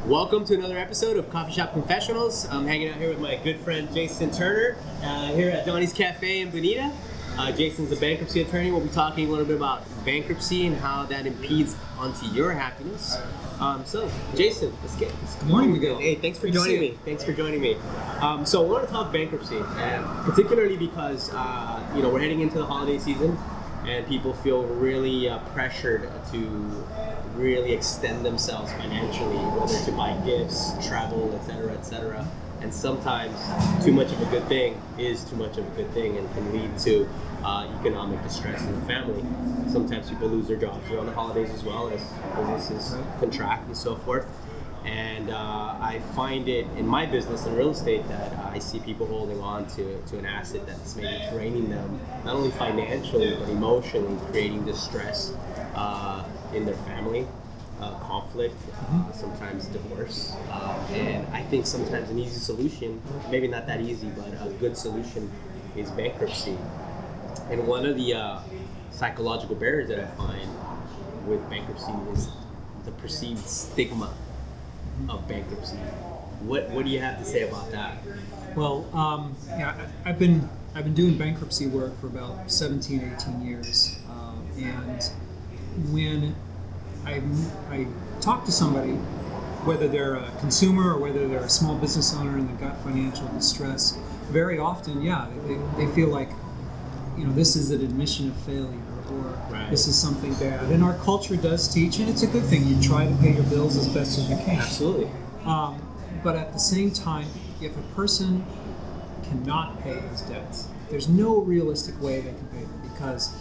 Welcome to another episode of Coffee Shop Confessionals. I'm hanging out here with my good friend Jason Turner here at Donny's Cafe in Bonita. Jason's a bankruptcy attorney. We'll be talking a little bit about bankruptcy and how that impedes onto your happiness. So, Jason, let's get this. Good morning, Miguel. Hey, thanks for joining me. So, I want to talk bankruptcy, particularly because we're heading into the holiday season, and people feel really pressured to really extend themselves financially, whether to buy gifts, travel, etc., etc. And sometimes too much of a good thing is too much of a good thing and can lead to economic distress in the family. Sometimes people lose their jobs around the holidays as well as businesses contract and so forth. And I find it in my business in real estate that I see people holding on to an asset that's maybe draining them, not only financially, but emotionally, creating distress in their family, conflict, sometimes divorce. And I think sometimes an easy solution, maybe not that easy, but a good solution is bankruptcy. And one of the psychological barriers that I find with bankruptcy is the perceived stigma of bankruptcy. What do you have to say about that? Well, I've been doing bankruptcy work for about 17, 18 years, and when I talk to somebody, whether they're a consumer or whether they're a small business owner and they've got financial distress, very often, they feel like, this is an admission of failure, or this is something bad. And our culture does teach, and it's a good thing, you try to pay your bills as best as you can. Absolutely. But at the same time, if a person cannot pay his debts, there's no realistic way they can pay them because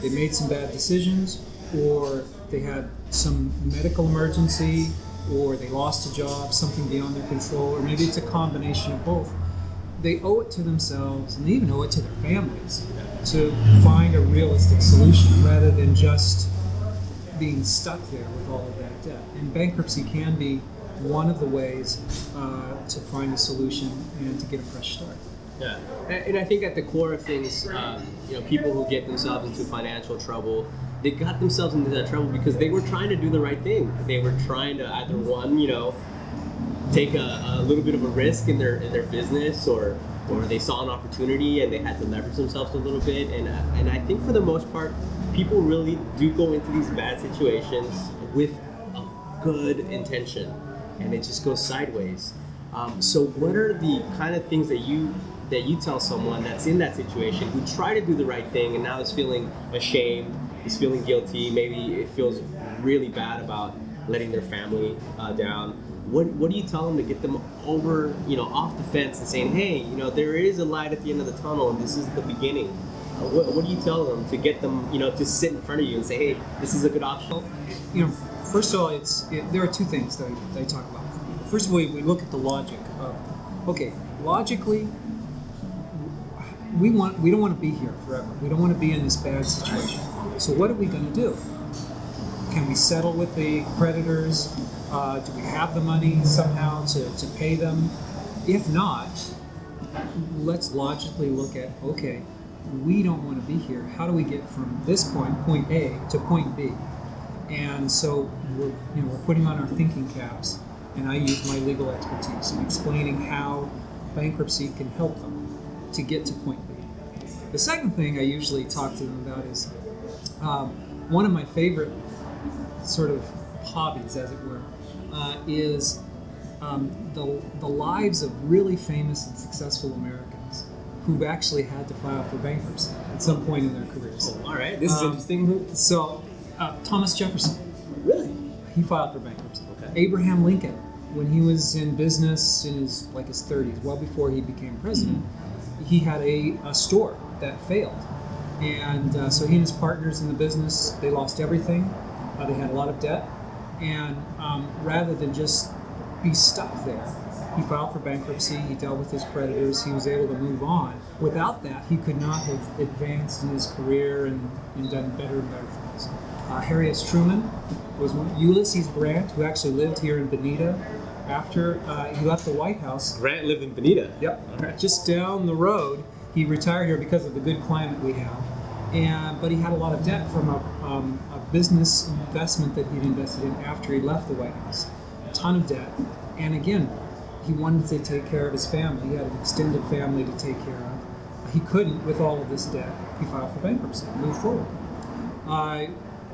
they made some bad decisions, or they had some medical emergency, or they lost a job, something beyond their control, or maybe it's a combination of both. They owe it to themselves, and they even owe it to their families, to find a realistic solution rather than just being stuck there with all of that debt. And bankruptcy can be one of the ways to find a solution and to get a fresh start. Yeah, and I think at the core of things, people who get themselves into financial trouble, they got themselves into that trouble because they were trying to do the right thing. They were trying to either take a little bit of a risk in their business, or they saw an opportunity and they had to leverage themselves a little bit. And I think for the most part, people really do go into these bad situations with a good intention, and it just goes sideways. So what are the kind of things that you tell someone that's in that situation who tried to do the right thing and now is feeling ashamed, is feeling guilty, maybe it feels really bad about letting their family down? What do you tell them to get them over, off the fence and saying, hey, there is a light at the end of the tunnel and this is the beginning? What do you tell them to get them, to sit in front of you and say, hey, this is a good option? First of all, there are two things that I talk about. First of all, we look at the logic of, logically, we don't want to be here forever. We don't want to be in this bad situation. So what are we going to do? Can we settle with the creditors? Do we have the money somehow to pay them? If not, let's logically look at, we don't want to be here. How do we get from this point A, to point B? And so we're putting on our thinking caps, and I use my legal expertise in explaining how bankruptcy can help them to get to point B. The second thing I usually talk to them about is one of my favorite sort of hobbies, as it were, is the lives of really famous and successful Americans who've actually had to file for bankruptcy at some point in their careers. Oh, all right, this is interesting. So, Thomas Jefferson. Really? He filed for bankruptcy. Okay. Abraham Lincoln, when he was in business in his 30s, well before he became president, he had a store that failed. And so he and his partners in the business, they lost everything. They had a lot of debt. And rather than just be stuck there, he filed for bankruptcy, he dealt with his creditors, he was able to move on. Without that, he could not have advanced in his career and done better and better things. Harry S. Truman was Ulysses Grant, who actually lived here in Bonita after he left the White House. Grant lived in Bonita? Yep. All right. Just down the road. He retired here because of the good climate we have. But he had a lot of debt from a business investment that he'd invested in after he left the White House. ton of debt, and again, he wanted to take care of his family. He had an extended family to take care of. He couldn't with all of this debt. He filed for bankruptcy and moved forward.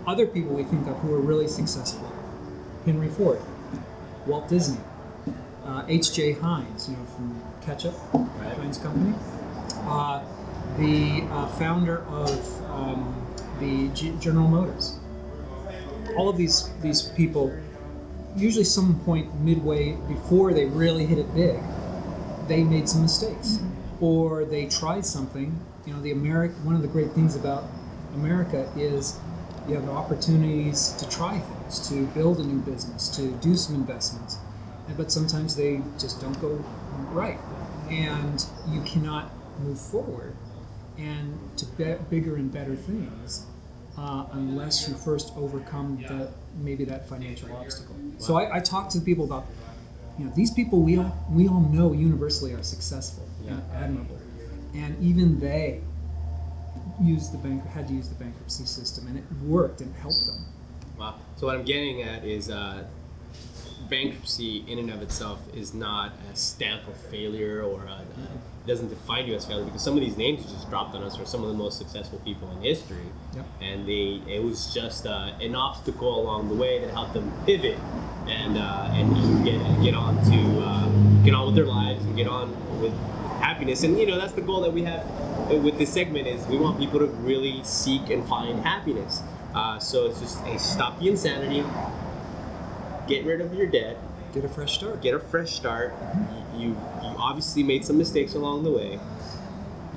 Other people we think of who are really successful: Henry Ford, Walt Disney, H.J. Heinz, from Ketchup, Heinz Company, the founder of the General Motors. All of these people, usually some point midway before they really hit it big, they made some mistakes, or they tried something. One of the great things about America is you have opportunities to try things, to build a new business, to do some investments, but sometimes they just don't go right, and you cannot move forward and to bigger and better things unless you first overcome maybe that financial obstacle. Wow. So I talk to people about, these people we all know universally are successful and admirable, and even they had to use the bankruptcy system, and it worked and helped them. Wow. So what I'm getting at is bankruptcy in and of itself is not a stamp of failure, or it doesn't define you as failure, because some of these names you just dropped on us are some of the most successful people in history. Yep. And it was just an obstacle along the way that helped them pivot and get on with their lives and get on with happiness. And that's the goal that we have with this segment, is we want people to really seek and find happiness. So it's just stop the insanity, get rid of your debt, get a fresh start. You obviously made some mistakes along the way.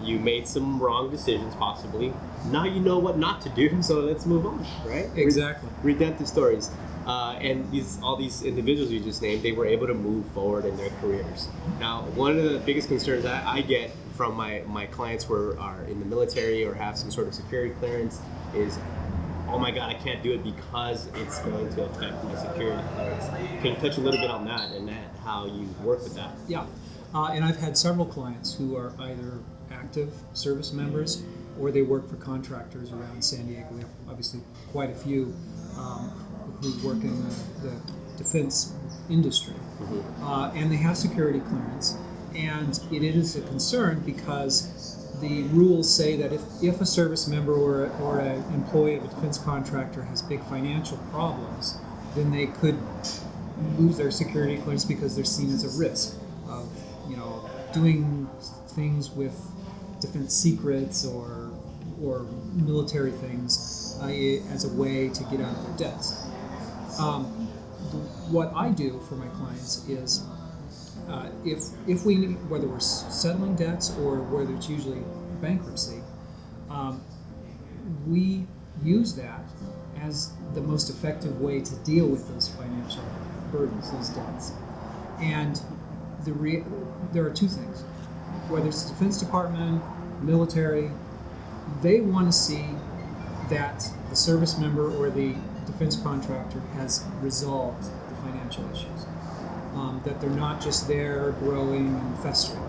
You made some wrong decisions, possibly. Now you know what not to do, so let's move on, right? Exactly. Redemptive stories. And all these individuals you just named, they were able to move forward in their careers. Now, one of the biggest concerns that I get from my clients who are in the military or have some sort of security clearance is, oh my God, I can't do it because it's going to affect my security clearance. Can you touch a little bit on that and how you work with that? Yeah, and I've had several clients who are either active service members or they work for contractors around San Diego. We have obviously quite a few who work in the defense industry, and they have security clearance, and it is a concern because the rules say that if a service member or an employee of a defense contractor has big financial problems, then they could lose their security clearance because they're seen as a risk of doing things with defense secrets or military things as a way to get out of their debts. What I do for my clients is, if we, whether we're settling debts or whether it's usually bankruptcy, we use that as the most effective way to deal with those financial burdens, those debts. And there are two things. Whether it's the Defense Department, military, they want to see that the service member or the defense contractor has resolved the financial issues. That they're not just there growing and festering.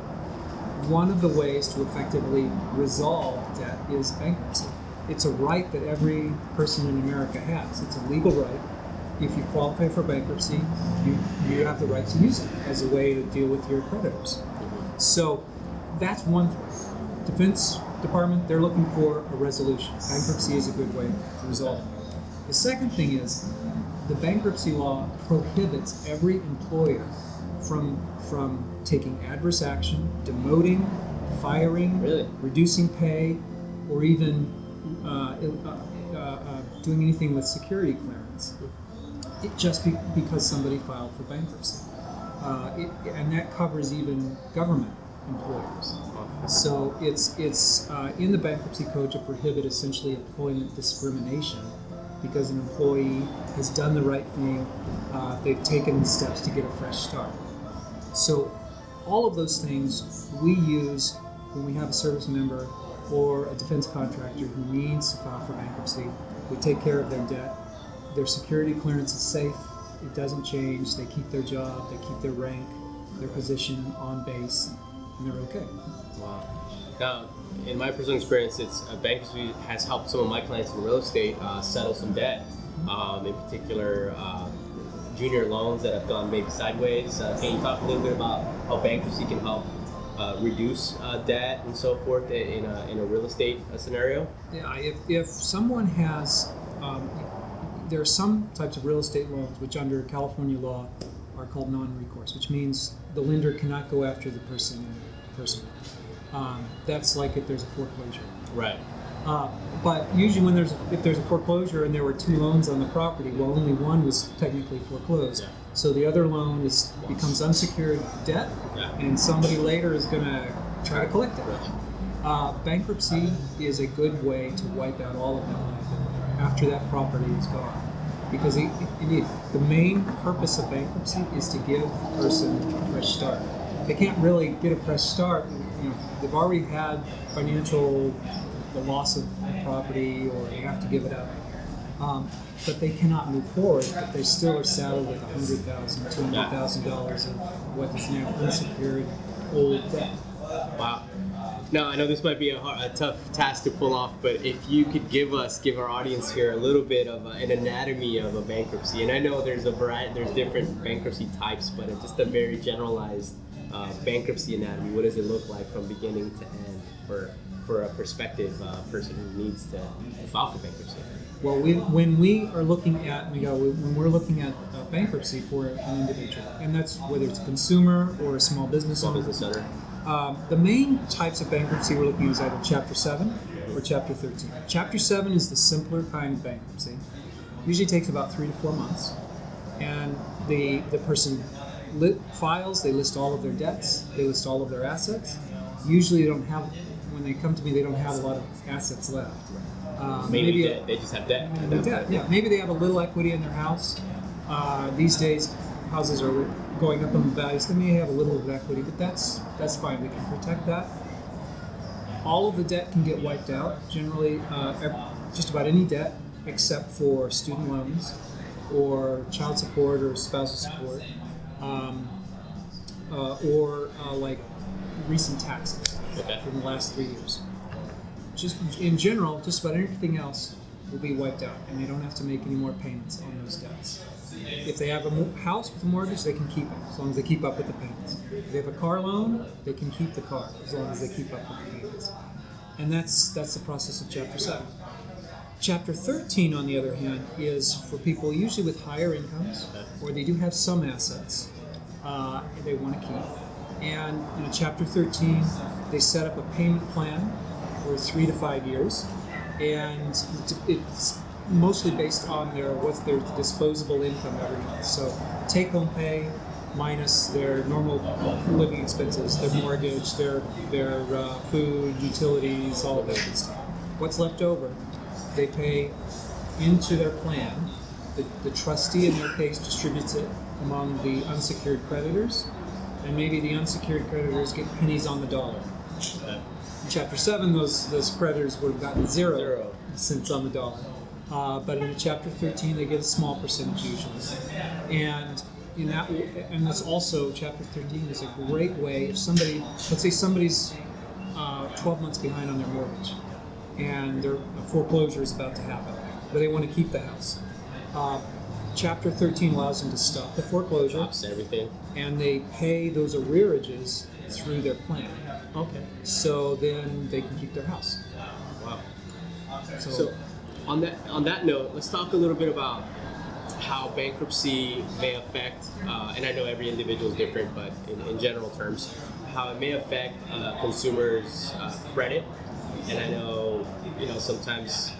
One of the ways to effectively resolve debt is bankruptcy. It's a right that every person in America has. It's a legal right. If you qualify for bankruptcy, you have the right to use it as a way to deal with your creditors. So that's one thing. Defense Department, they're looking for a resolution. Bankruptcy is a good way to resolve it. The second thing is, the bankruptcy law prohibits every employer from taking adverse action, demoting, firing, reducing pay, or even doing anything with security clearance, because somebody filed for bankruptcy. And that covers even government employers. So it's in the bankruptcy code to prohibit essentially employment discrimination, because an employee has done the right thing, they've taken the steps to get a fresh start. So all of those things we use when we have a service member or a defense contractor who needs to file for bankruptcy. We take care of their debt. Their security clearance is safe. It doesn't change. They keep their job. They keep their rank, their position on base, and they're okay. Wow. Now, in my personal experience, bankruptcy has helped some of my clients in real estate settle some debt. In particular, junior loans that have gone maybe sideways. Can you talk a little bit about how bankruptcy can help reduce debt and so forth in a real estate scenario? Yeah, if someone has, there are some types of real estate loans which under California law are called non-recourse, which means the lender cannot go after the person personally. That's like if there's a foreclosure. Right. But usually if there's a foreclosure and there were two loans on the property, well, only one was technically foreclosed. Yeah. So the other loan becomes unsecured debt, and somebody later is going to try to collect it. Bankruptcy is a good way to wipe out all of that liability after that property is gone. Because the main purpose of bankruptcy is to give the person a fresh start. They can't really get a fresh start. They've already had the loss of the property, or they have to give it up. But they cannot move forward, but they still are saddled with $100,000, $200,000 of what is now unsecured old debt. Wow. Now, I know this might be a tough task to pull off, but if you could give our audience here a little bit of an anatomy of a bankruptcy, and I know there's there's different bankruptcy types, but just a very generalized bankruptcy anatomy. What does it look like from beginning to end for a prospective person who needs to file for bankruptcy? Well, when we are looking at, when we're looking at bankruptcy for an individual, and that's whether it's a consumer or a small business owner. The main types of bankruptcy we're looking at is either Chapter 7 or Chapter 13. Chapter 7 is the simpler kind of bankruptcy. Usually takes about 3 to 4 months. And the person files, they list all of their debts, they list all of their assets. Usually when they come to me, they don't have a lot of assets left. Maybe they just have debt. Yeah, maybe they have a little equity in their house. These days, houses are going up in value, so they may have a little of equity, but that's fine. We can protect that. All of the debt can get wiped out. Generally, just about any debt except for student loans or child support or spousal support, or like recent taxes from the last 3 years. Just in general, just about everything else will be wiped out, and they don't have to make any more payments on those debts. If they have a house with a mortgage, they can keep it as long as they keep up with the payments. If they have a car loan, they can keep the car as long as they keep up with the payments. And that's the process of Chapter 7. Chapter 13, on the other hand, is for people usually with higher incomes, or they do have some assets they want to keep. And in Chapter 13, they set up a payment plan for 3 to 5 years, and it's mostly based on what's their disposable income every month. So take-home pay minus their normal living expenses, their mortgage, their food, utilities, all of that good stuff. What's left over, they pay into their plan. The trustee in their case distributes it among the unsecured creditors, and maybe the unsecured creditors get pennies on the dollar. In Chapter 7, those creditors would have gotten zero cents on the dollar. But in Chapter 13, they get a small percentage usually. And that's also, Chapter 13 is a great way if somebody, let's say somebody's 12 months behind on their mortgage, and a foreclosure is about to happen, but they want to keep the house. Chapter 13 allows them to stop the foreclosure. Stops everything. And they pay those arrearages through their plan. Okay. So then they can keep their house. Wow. So on that note, let's talk a little bit about how bankruptcy may affect, and I know every individual is different, but in general terms, how it may affect consumers' credit. And I know, sometimes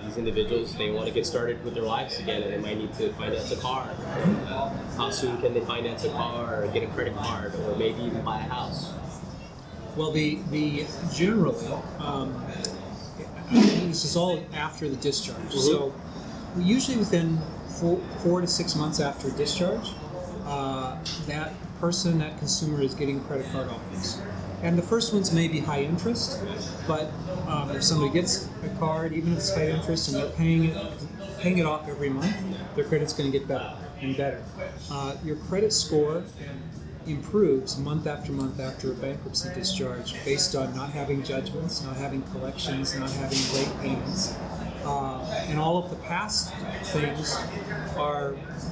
these individuals, they want to get started with their lives again, and they might need to finance a car. How soon can they finance a car, or get a credit card, or maybe even buy a house? Well, generally, this is all after the discharge. Mm-hmm. So usually within 4 to 6 months after discharge, that consumer is getting credit card offers. And the first ones may be high interest, but if somebody gets a card, even if it's high interest and they're paying it off every month, their credit's going to get better and better. Your credit score improves month after month after a bankruptcy discharge based on not having judgments, not having collections, not having late payments. And all of the past things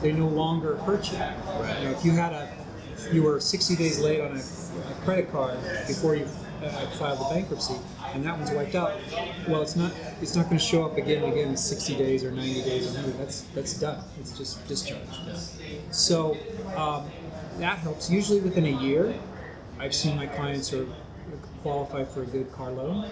they no longer hurt you. Right. You know, if you were 60 days late on a credit card before you filed the bankruptcy, and that one's wiped out, well, it's not going to show up again and again in 60 days or 90 days or 100. That's done. It's just discharged. Yeah. So that helps. Usually within a year, I've seen my clients are qualify for a good car loan.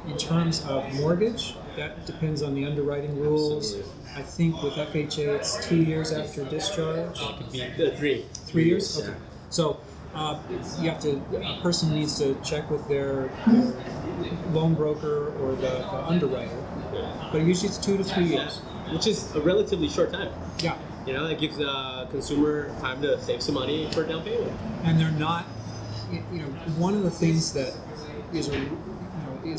In terms of mortgage, that depends on the underwriting rules. Absolutely. I think with FHA, it's 2 years after discharge. It could be 3. 3 years? Yeah. Okay. So a person needs to check with their loan broker or the underwriter. But usually it's 2 to 3 years. Which is a relatively short time. Yeah. You know, that gives the consumer time to save some money for down payment. And they're not, you know, one of the things that is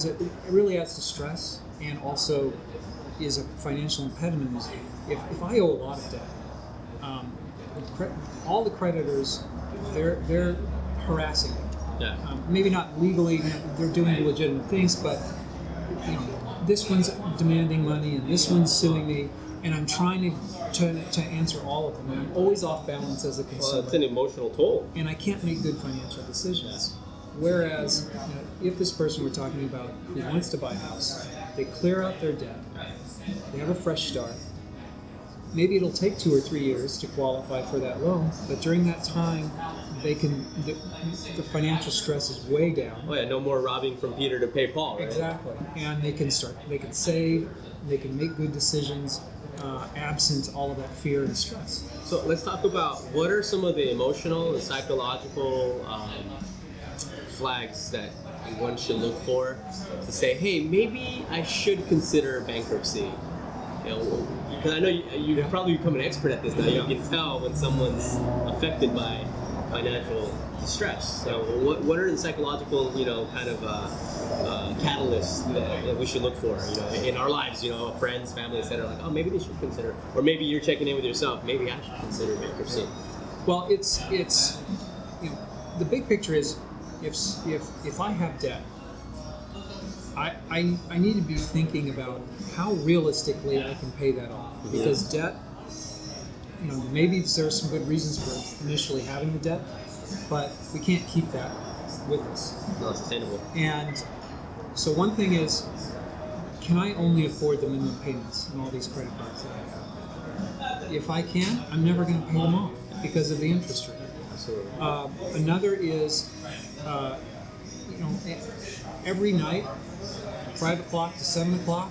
it really adds to stress and also is a financial impediment is if I owe a lot of debt, all the creditors, they're harassing me. Yeah. Maybe not legally, they're doing legitimate things, but you know, this one's demanding money and this one's suing me, and I'm trying to answer all of them, and I'm always off balance as a consumer. Well, it's an emotional toll. And I can't make good financial decisions. Whereas, you know, if this person we're talking about who wants to buy a house, they clear out their debt, they have a fresh start. Maybe it'll take 2 or 3 years to qualify for that loan, but during that time, the financial stress is way down. Oh yeah, no more robbing from Peter to pay Paul, right? Exactly, and they can save, they can make good decisions, absent all of that fear and stress. So let's talk about what are some of the emotional and psychological flags that one should look for to say, hey, maybe I should consider bankruptcy. You know, because I know you probably become an expert at this now. You can tell when someone's affected by financial distress. So what are the psychological, you know, kind of catalysts that we should look for, you know, in our lives, you know, friends, family, etc. Like, oh, maybe they should consider, or maybe you're checking in with yourself, maybe I should consider bankruptcy. Well, it's you know, the big picture is if I have debt, I need to be thinking about how realistically I can pay that off, because debt, you know, maybe there's some good reasons for initially having the debt, but we can't keep that with us. It's not sustainable. And so one thing is, can I only afford the minimum payments on all these credit cards that I have? If I can, I'm never going to pay them off because of the interest rate. Absolutely. Another is, you know, every night, 5 o'clock to 7 o'clock,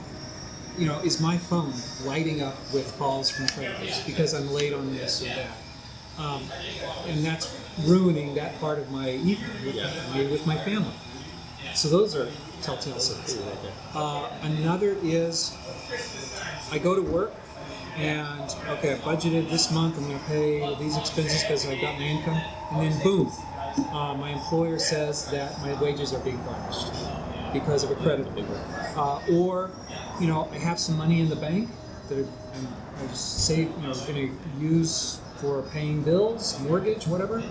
you know, is my phone lighting up with calls from creditors because I'm late on this or that. And that's ruining that part of my evening with my family. So those are telltale signs. Another is I go to work and, okay, I budgeted this month, I'm going to pay these expenses because I got my income, and then boom, my employer says that my wages are being garnished because of a credit. Or, you know, I have some money in the bank that I save, you know, going to use for paying bills, mortgage, whatever,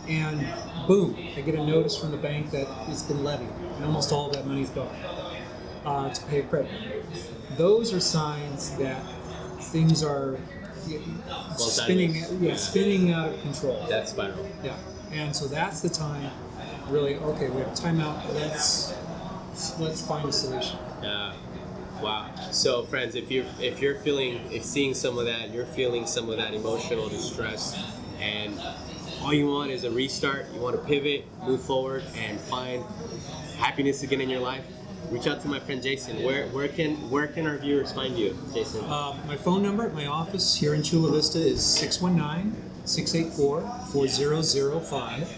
and boom, I get a notice from the bank that it's been levied, and almost all of that money's gone to pay a credit. Those are signs that things are spinning out of control. That spiral. Yeah, and so that's the time, really. Okay, we have time out. Let's find a solution. Yeah. Wow. So, friends, if seeing some of that, you're feeling some of that emotional distress, and all you want is a restart, you want to pivot, move forward, and find happiness again in your life, reach out to my friend Jason. Where can our viewers find you, Jason? My phone number at my office here in Chula Vista is 619-684-4005.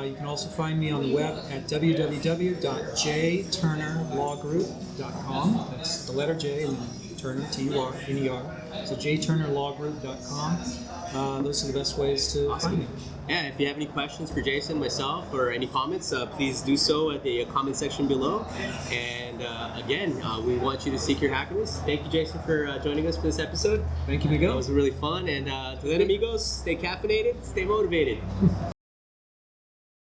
You can also find me on the web at www.jturnerlawgroup.com. That's the letter J and then Turner, T-U-R-N-E-R. So jturnerlawgroup.com. Those are the best ways to find me. Yeah, if you have any questions for Jason, myself, or any comments, please do so at the comment section below. And again, we want you to seek your happiness. Thank you, Jason, for joining us for this episode. Thank you, Miguel. That was really fun. And to then, amigos, stay caffeinated, stay motivated.